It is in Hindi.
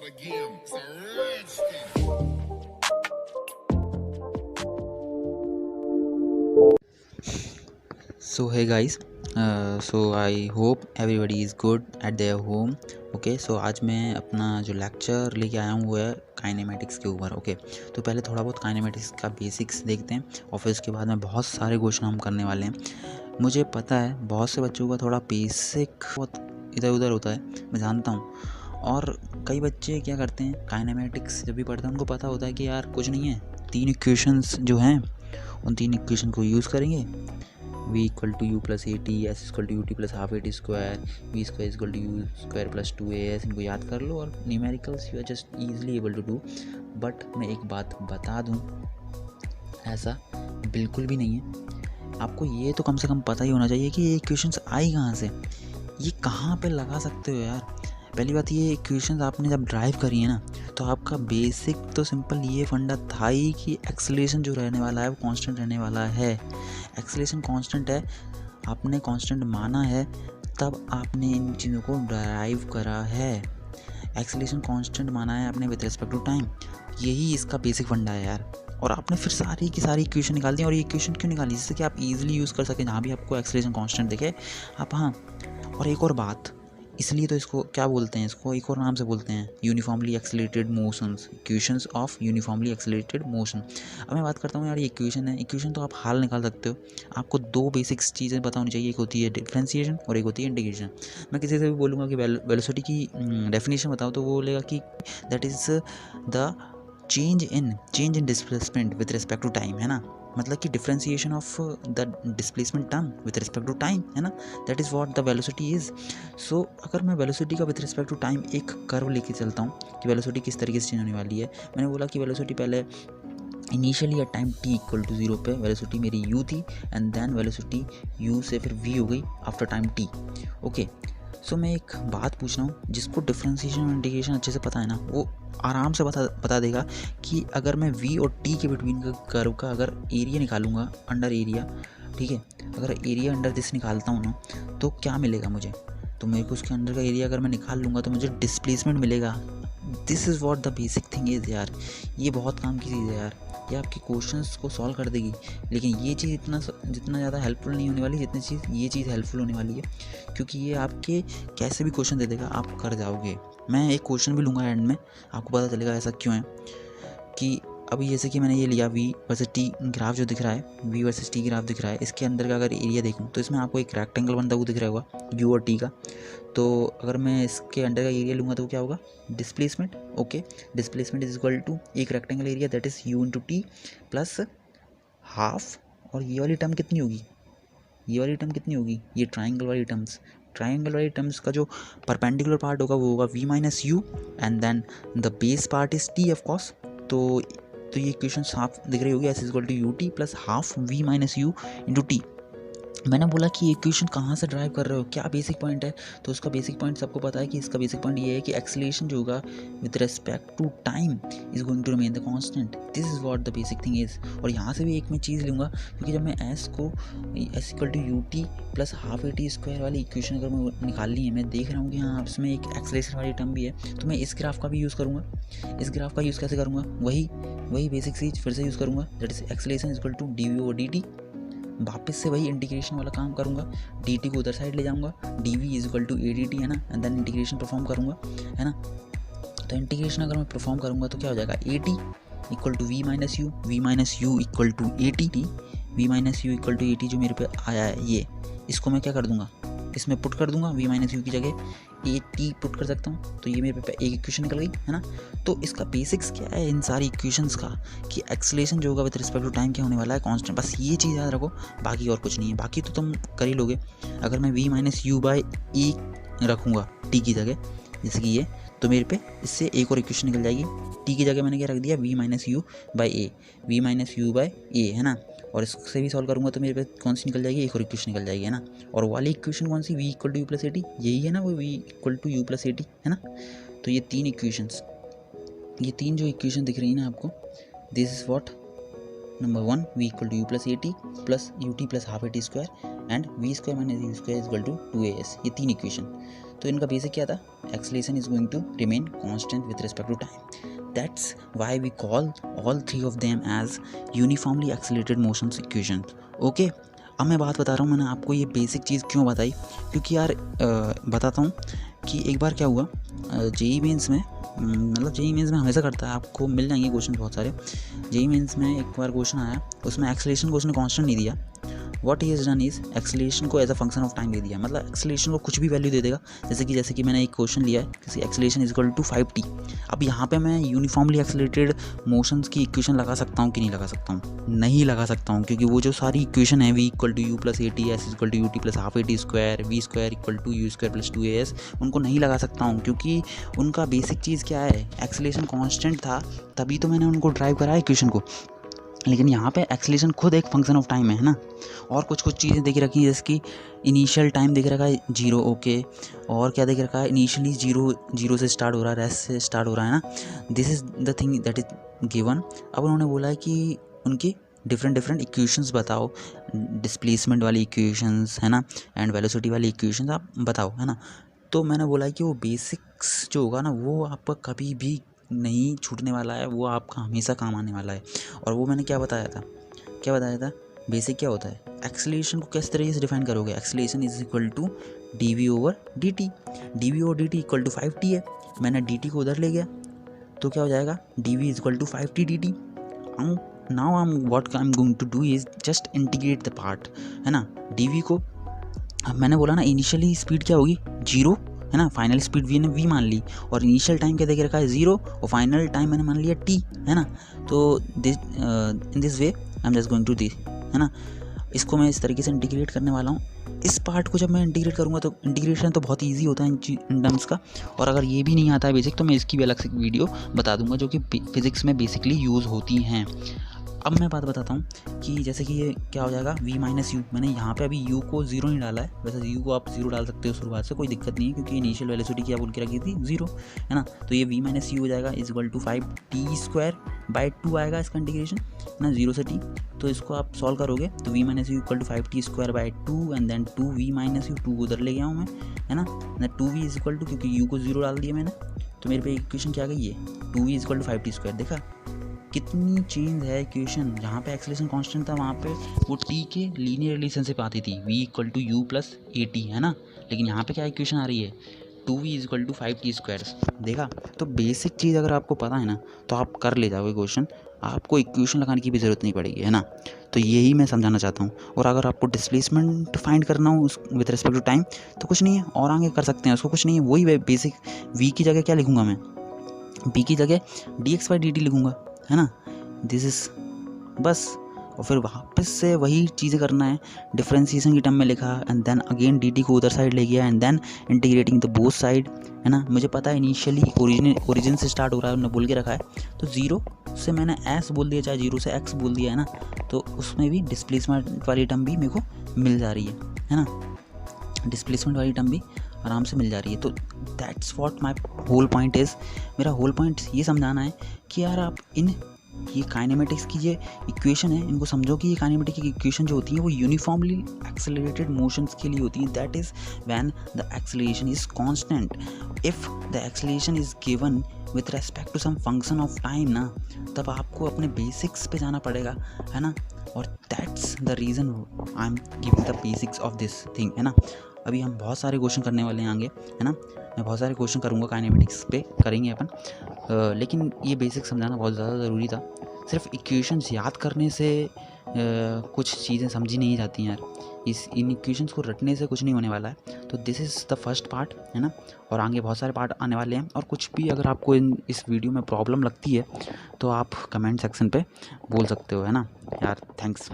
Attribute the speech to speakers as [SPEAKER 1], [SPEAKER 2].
[SPEAKER 1] again. It's a rich thing.
[SPEAKER 2] So hey guys, so I hope everybody is good at their home. Okay so आज मैं अपना जो लेक्चर लेके आया हूँ वो है काइनेमेटिक्स के ऊपर. ओके तो पहले थोड़ा बहुत काइनेमेटिक्स का बेसिक्स देखते हैं और फिर उसके बाद में बहुत सारे क्वेश्चन हम करने वाले हैं. मुझे पता है बहुत से बच्चों का थोड़ा बेसिक बहुत इधर उधर होता है, मैं जानता हूँ. और कई बच्चे क्या करते हैं, काइनेमेटिक्स जब भी पढ़ते हैं उनको पता होता है कि यार कुछ नहीं है, 3 इक्वेशंस जो हैं उन 3 इक्वेशन को यूज़ करेंगे. v equal to u plus at, s equal to ut plus half at square, v square is equal to u square plus 2as. इनको याद कर लो और numericals you are just easily able to do. But मैं एक बात बता दूं, ऐसा बिल्कुल भी नहीं है. आपको ये तो कम से कम पता ही होना चाहिए कि ये इक्वेशंस आई कहाँ से, ये कहाँ पे लगा सकते हो यार. पहली बात, ये इक्वेशंस आपने जब ड्राइव करी है ना तो आपका बेसिक तो सिंपल ये फंडा था ही कि एक्सेलरेशन जो रहने वाला है वो कांस्टेंट रहने वाला है. एक्सेलरेशन कांस्टेंट है, आपने कांस्टेंट माना है तब आपने इन चीज़ों को ड्राइव करा है. एक्सेलरेशन कांस्टेंट माना है आपने विद रिस्पेक्ट टू टाइम, यही इसका बेसिक फंडा है यार. और आपने फिर सारी की सारी इक्वेशन निकाल दी. और ये इक्वेशन क्यों निकाली, जिससे कि आप इजीली यूज़ कर सकें जहाँ भी आपको एक्सेलरेशन कांस्टेंट दिखे आप. हाँ, और एक और बात, इसलिए तो इसको क्या बोलते हैं, इसको एक और नाम से बोलते हैं uniformly accelerated motions, equations of uniformly accelerated motion. अब मैं बात करता हूँ यार, ये इक्वेशन है, इक्वेशन तो आप हाल निकाल सकते हो. आपको 2 बेसिक्स चीज़ें पता होनी चाहिए, एक होती है डिफरेंशिएशन और एक होती है इंटीग्रेशन. मैं किसी से भी बोलूँगा कि वेलोसिटी की डेफिनेशन बताओ तो वो बोलेगा कि that is the change in displacement with respect to time, है ना. मतलब कि differentiation of the displacement term with respect to time, है ना. That is what the velocity is. So अगर मैं वेलोसिटी का विद रिस्पेक्ट टू टाइम एक कर्व लेके चलता हूँ कि वेलोसिटी किस तरीके से चेंज होने वाली है. मैंने बोला कि वेलोसिटी पहले initially at time t equal to 0 पे वेलोसिटी मेरी u थी, एंड देन वेलोसिटी u से फिर v हो गई after time t. Okay so मैं एक बात पूछ रहा हूँ, जिसको डिफ्रेंसिएशन और इंटीग्रेशन अच्छे से पता है ना वो आराम से बता देगा कि अगर मैं v और t के बिटवीन का कर्व का अगर एरिया निकालूंगा अंडर एरिया, ठीक है, अगर एरिया अंडर दिस निकालता हूँ ना तो क्या मिलेगा मुझे, तो मेरे को उसके अंदर का एरिया अगर मैं निकाल लूँगा तो मुझे डिस्प्लेसमेंट मिलेगा. This is what the basic thing is यार. ये बहुत काम की चीज़ है यार, ये आपके क्वेश्चंस को सॉल्व कर देगी. लेकिन ये चीज़ जितना ज़्यादा हेल्पफुल नहीं होने वाली जितनी ये चीज़ हेल्पफुल होने वाली है, क्योंकि ये आपके कैसे भी क्वेश्चन दे देगा, आप कर जाओगे. मैं एक क्वेश्चन भी लूँगा एंड में, आपको पता चलेगा ऐसा क्यों है. कि अभी जैसे कि मैंने ये लिया v वर्सेस t ग्राफ जो दिख रहा है, v वर्सेस t ग्राफ दिख रहा है, इसके अंदर का अगर एरिया देखूँ तो इसमें आपको एक रेक्टेंगल बनता हुआ दिख रहा होगा u और t का. तो अगर मैं इसके अंडर का एरिया लूँगा तो क्या होगा, displacement. Okay, displacement is equal to एक rectangle area that is u into T plus half. और ये वाली टर्म कितनी होगी, ये वाली टर्म कितनी होगी, ये ट्राइंगल वाली टर्म्स का जो परपेंडिकुलर पार्ट होगा वो होगा v minus u, and then the base part is t of course. तो ये इक्वेशन हाफ दिख रही होगी, s is equal to u t plus half v minus u into t. मैंने बोला कि इक्वेशन कहाँ से ड्राइव कर रहे हो, क्या बेसिक पॉइंट है, तो उसका बेसिक पॉइंट सबको पता है कि इसका बेसिक पॉइंट ये है कि एक्सेलरेशन जो होगा with respect to time is going to remain the constant. This is what the basic thing is. और यहाँ से भी एक मैं चीज़ लूँगा, क्योंकि जब मैं एस को s equal to u t plus half a t square वाली इक्वेशन अगर मैं निकालनी है, मैं देख रहा हूँ कि हाँ इसमें एक एक्सेलरेशन वाली टर्म भी है, तो मैं इस ग्राफ का भी यूज़ करूँगा. इस ग्राफ का यूज़ कैसे करूँगा, वही बेसिक चीज़ फिर से यूज़ करूँगा, that is acceleration is equal to d v over d t. वापस से वही इंटीग्रेशन वाला काम करूँगा, डी टी को उधर साइड ले जाऊँगा, d v is equal to a d t, है ना, एंड देन इंटीग्रेशन परफॉर्म करूँगा, है ना. तो इंटीग्रेशन अगर मैं परफॉर्म करूँगा तो क्या हो जाएगा, a t equal to v minus u equal to a t, v minus u equal to a t जो मेरे पे आया है ये, इसको मैं क्या कर दूँगा, इसमें पुट कर दूंगा, v माइनस यू की जगह ए टी पुट कर सकता हूँ, तो ये मेरे पे एक इक्वेशन निकल गई, है ना. तो इसका बेसिक्स क्या है इन सारी इक्वेशंस का, कि एक्सेलरेशन जो होगा विद रिस्पेक्ट टू टाइम क्या होने वाला है, कांस्टेंट. बस ये चीज़ याद रखो, बाकी और कुछ नहीं है. बाकी तो तुम कर ही लोगे. अगर मैं v माइनस यू बाई ए रखूँगा t की जगह, जैसे कि ये, तो मेरे पे इससे एक और इक्वेशन निकल जाएगी. t की जगह मैंने क्या रख दिया, v माइनस यू बाई ए, है ना. और इससे भी सॉल्व करूँगा तो मेरे पे कौन सी निकल जाएगी, एक और इक्वेशन निकल जाएगी, है ना. और वाली इक्वेशन कौन सी, v equal to u plus a t, यही है ना, वो v equal to u plus a t, है ना. तो ये तीन जो इक्वेशन दिख रही है ना आपको, this is what number 1 v equal to u plus a t plus u t plus half a t square, and v square minus u square is equal to 2as, ये 3 इक्वेशन। तो इनका बेसिक क्या था, acceleration is going to remain constant with respect to time, that's why we call all 3 of them as uniformly accelerated motions equations. Okay, अब मैं बात बता रहा हूँ, मैंने आपको ये बेसिक चीज़ क्यों बताई, क्योंकि यार बताता हूँ कि एक बार क्या हुआ जेई मेंस में, मतलब जेई मेंस में हमेशा करता है, आपको मिल जाएंगे क्वेश्चन बहुत सारे। जेई मेंस में एक बार क्वेश्चन आया, उसमें एक्सेलरेशन को उसने कांस्टेंट नहीं दिया, what he has done is acceleration को as a function of time दे दिया, मतलब एक्सेलरेशन को कुछ भी वैल्यू दे देगा। जैसे कि मैंने एक क्वेश्चन लिया है किसी acceleration is equal to 5t। अब यहाँ पे मैं यूनिफॉर्मली एक्सेलरेटेड मोशंस की इक्वेशन लगा सकता हूँ कि नहीं लगा सकता हूँ? नहीं लगा सकता हूँ, क्योंकि वो जो सारी इक्वेशन है v equal to u plus a t, s equal to u t plus half a t square, v square equal to u square plus 2as, उनको नहीं लगा सकता हूँ, क्योंकि उनका बेसिक चीज़ क्या है, एक्सेलरेशन कांस्टेंट था, तभी तो मैंने उनको ड्राइव करा इक्वेशन को। लेकिन यहाँ पे एक्सेलरेशन खुद एक फंक्शन ऑफ टाइम है ना, और कुछ चीज़ें देख रखी हैं, जैसे कि इनिशियल टाइम देख रखा है 0, ओके, और क्या देख रखा है, इनिशियली 0 से स्टार्ट हो रहा है, रेस्ट से स्टार्ट हो रहा है ना, this is the thing that is given. अब उन्होंने बोला है कि उनकी डिफरेंट इक्वेशंस बताओ, डिस्प्लेसमेंट वाली इक्वेशंस है ना, एंड वेलोसिटी वाली इक्वेशंस आप बताओ, है ना। तो मैंने बोला है कि वो बेसिक्स जो होगा ना, वो आपका कभी भी नहीं छूटने वाला है, वो आपका हमेशा काम आने वाला है। और वो मैंने क्या बताया था, बेसिक क्या होता है, एक्सेलरेशन को किस तरीके से डिफाइन करोगे, acceleration is equal to dv over dt, dv over dt equal to 5t है, मैंने dt को उधर ले गया तो क्या हो जाएगा, dv is equal to 5t dt। Now what I am going to do is just integrate the part, है ना, dv को, अब मैंने बोला ना इनिशियली स्पीड क्या होगी 0, है ना, फाइनल स्पीड v मान ली, और इनिशियल टाइम क्या देख रखा है 0, और फाइनल टाइम मैंने मान लिया t, है ना। तो this in this way I am just going to this, है ना, इसको मैं इस तरीके से इंटीग्रेट करने वाला हूँ। इस पार्ट को जब मैं इंटीग्रेट करूँगा तो इंटीग्रेशन तो बहुत ईजी होता है इन टर्म्स का, और अगर ये भी नहीं आता है बेसिक तो मैं इसकी भी अलग से वीडियो बता दूंगा जो कि फिजिक्स में बेसिकली यूज़ होती हैं। अब मैं बात बताता हूँ कि जैसे कि ये क्या हो जाएगा v माइनस यू, मैंने यहाँ पे अभी u को 0 नहीं डाला है, वैसे u को आप 0 डाल सकते हो शुरुआत से, कोई दिक्कत नहीं है, क्योंकि इनिशियल वेलोसिटी क्या बोल के रखी थी 0, है ना। तो ये v माइनस यू हो जाएगा is equal to 5t square by 2 आएगा इसका इंटीग्रेशन, है ना, 0 से t। तो इसको आप सॉल्व करोगे तो v minus u equal to 5t square by 2 and then 2v minus u, 2 उधर ले गया हूँ मैं, है ना, 2v इज इक्वल टू, क्योंकि u को 0 डाल दिया मैंने, तो मेरे पे इक्वेशन क्या आ गई है 2v is equal to 5t square. देखा कितनी चेंज है इक्वेशन, जहाँ पे एक्सेलरेशन कांस्टेंट था वहाँ पे वो t के लीनियर रिलेशनशिप आती थी v equal to u plus a t, है ना, लेकिन यहाँ पे क्या इक्वेशन आ रही है 2v is equal to 5t square. देखा, तो बेसिक चीज़ अगर आपको पता है ना तो आप कर ले जाओगे क्वेश्चन, आपको इक्वेशन लगाने की भी ज़रूरत नहीं पड़ेगी, है ना। तो यही मैं समझाना चाहता हूँ। और अगर आपको डिस्प्लेसमेंट फाइंड करना हो उस विद रिस्पेक्ट टू टाइम तो कुछ नहीं है, और आगे कर सकते हैं उसको, कुछ नहीं है, वही बेसिक v की जगह क्या लिखूँगा मैं, b की जगह dx बाई dt लिखूँगा, है ना, दिस इज बस। और फिर वापस से वही चीज़ें करना है, डिफरेंशिएशन की टर्म में लिखा एंड देन अगेन dt को उधर साइड ले गया and then integrating the both side, है ना। मुझे पता है इनिशियली ओरिजिन से स्टार्ट हो रहा है, उन्होंने बोल के रखा है, तो 0 से मैंने s बोल दिया, चाहे 0 से x बोल दिया, है ना, तो उसमें भी डिस्प्लेसमेंट वाली टर्म भी मेरे को मिल जा रही है ना, डिस्प्लेसमेंट वाली टर्म भी आराम से मिल जा रही है। तो that's what my whole point is, मेरा होल पॉइंट ये समझाना है कि यार आप ये काइनेमेटिक्स की ये इक्वेशन है, इनको समझो कि ये काइनेमेटिक की इक्वेशन जो होती है वो यूनिफॉर्मली एक्सेलरेटेड मोशंस के लिए होती है, that is when the acceleration is constant, if the acceleration is given with respect to some function of time ना, तब आपको अपने बेसिक्स पे जाना पड़ेगा, है ना। और that's the reason I am giving the basics of this thing, है ना। अभी हम बहुत सारे क्वेश्चन करने वाले हैं आगे, है ना, मैं बहुत सारे क्वेश्चन करूँगा काइनेमेटिक्स पे करेंगे अपन, लेकिन ये बेसिक समझाना बहुत ज़्यादा ज़रूरी था। सिर्फ इक्वेशंस याद करने से कुछ चीज़ें समझी नहीं जाती हैं यार, इन इक्वेशंस को रटने से कुछ नहीं होने वाला है। तो this is the first part, है ना, और आगे बहुत सारे पार्ट आने वाले हैं। और कुछ भी अगर आपको इस वीडियो में प्रॉब्लम लगती है तो आप कमेंट सेक्शन पे बोल सकते हो, है ना यार। थैंक्स।